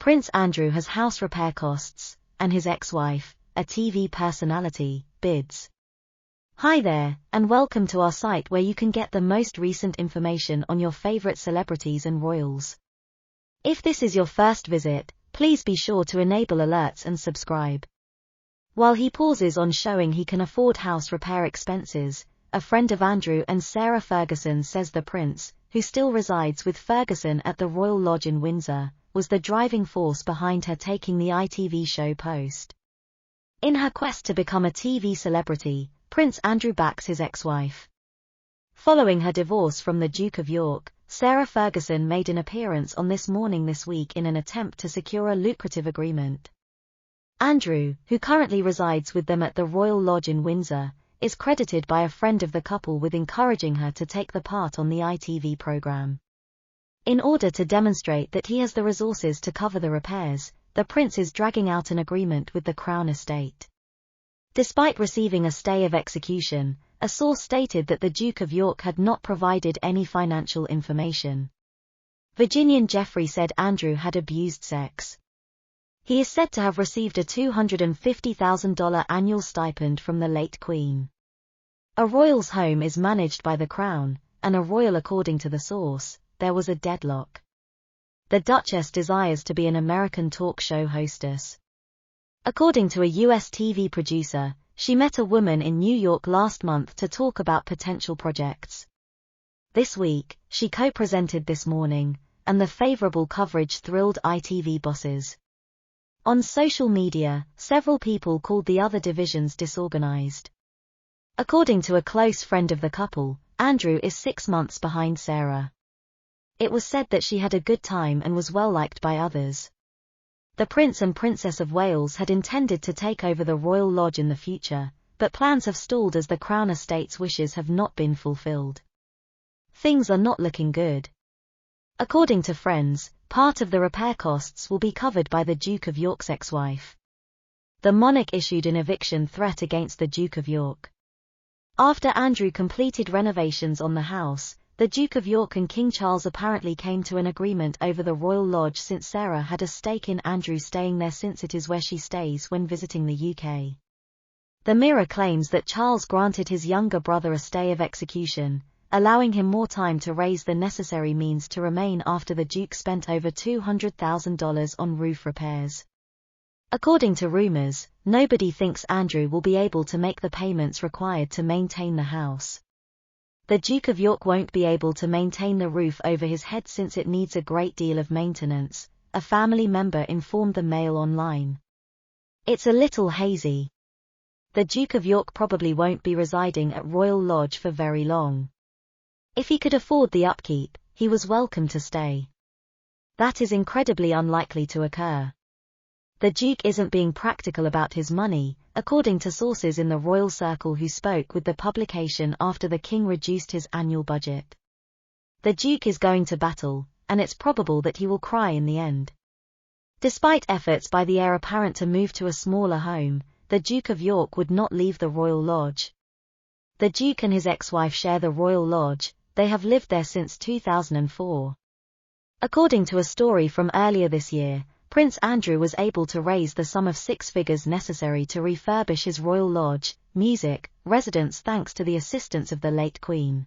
Prince Andrew has house repair costs, and his ex-wife, a TV personality, bids. Hi there, and welcome to our site where you can get the most recent information on your favorite celebrities and royals. If this is your first visit, please be sure to enable alerts and subscribe. While he pauses on showing he can afford house repair expenses, a friend of Andrew and Sarah Ferguson says the prince, who still resides with Ferguson at the Royal Lodge in Windsor, was the driving force behind her taking the ITV show post. In her quest to become a TV celebrity, Prince Andrew backs his ex-wife. Following her divorce from the Duke of York, Sarah Ferguson made an appearance on This Morning this week in an attempt to secure a lucrative agreement. Andrew, who currently resides with them at the Royal Lodge in Windsor, is credited by a friend of the couple with encouraging her to take the part on the ITV program. In order to demonstrate that he has the resources to cover the repairs, the prince is dragging out an agreement with the Crown Estate. Despite receiving a stay of execution, a source stated that the Duke of York had not provided any financial information. Virginian Jeffrey said Andrew had abused sex. He is said to have received a $250,000 annual stipend from the late Queen. A royal's home is managed by the Crown, and a royal, according to the source, there was a deadlock. The Duchess desires to be an American talk show hostess. According to a US TV producer, she met a woman in New York last month to talk about potential projects. This week, she co-presented This Morning, and the favorable coverage thrilled ITV bosses. On social media, several people called the other divisions disorganized. According to a close friend of the couple, Andrew is 6 months behind Sarah. It was said that she had a good time and was well liked by others. The Prince and Princess of Wales had intended to take over the Royal Lodge in the future, but plans have stalled as the Crown Estate's wishes have not been fulfilled. Things are not looking good. According to friends, part of the repair costs will be covered by the Duke of York's ex-wife. The monarch issued an eviction threat against the Duke of York. After Andrew completed renovations on the house, the Duke of York and King Charles apparently came to an agreement over the Royal Lodge, since Sarah had a stake in Andrew staying there, since it is where she stays when visiting the UK. The Mirror claims that Charles granted his younger brother a stay of execution, allowing him more time to raise the necessary means to remain after the Duke spent over $200,000 on roof repairs. According to rumours, nobody thinks Andrew will be able to make the payments required to maintain the house. The Duke of York won't be able to maintain the roof over his head since it needs a great deal of maintenance, a family member informed the Mail Online. It's a little hazy. The Duke of York probably won't be residing at Royal Lodge for very long. If he could afford the upkeep, he was welcome to stay. That is incredibly unlikely to occur. The Duke isn't being practical about his money, according to sources in the royal circle who spoke with the publication after the King reduced his annual budget. The Duke is going to battle, and it's probable that he will cry in the end. Despite efforts by the heir apparent to move to a smaller home, the Duke of York would not leave the Royal Lodge. The Duke and his ex-wife share the Royal Lodge. They have lived there since 2004. According to a story from earlier this year, Prince Andrew was able to raise the sum of 6 figures necessary to refurbish his Royal Lodge, music, residence thanks to the assistance of the late Queen.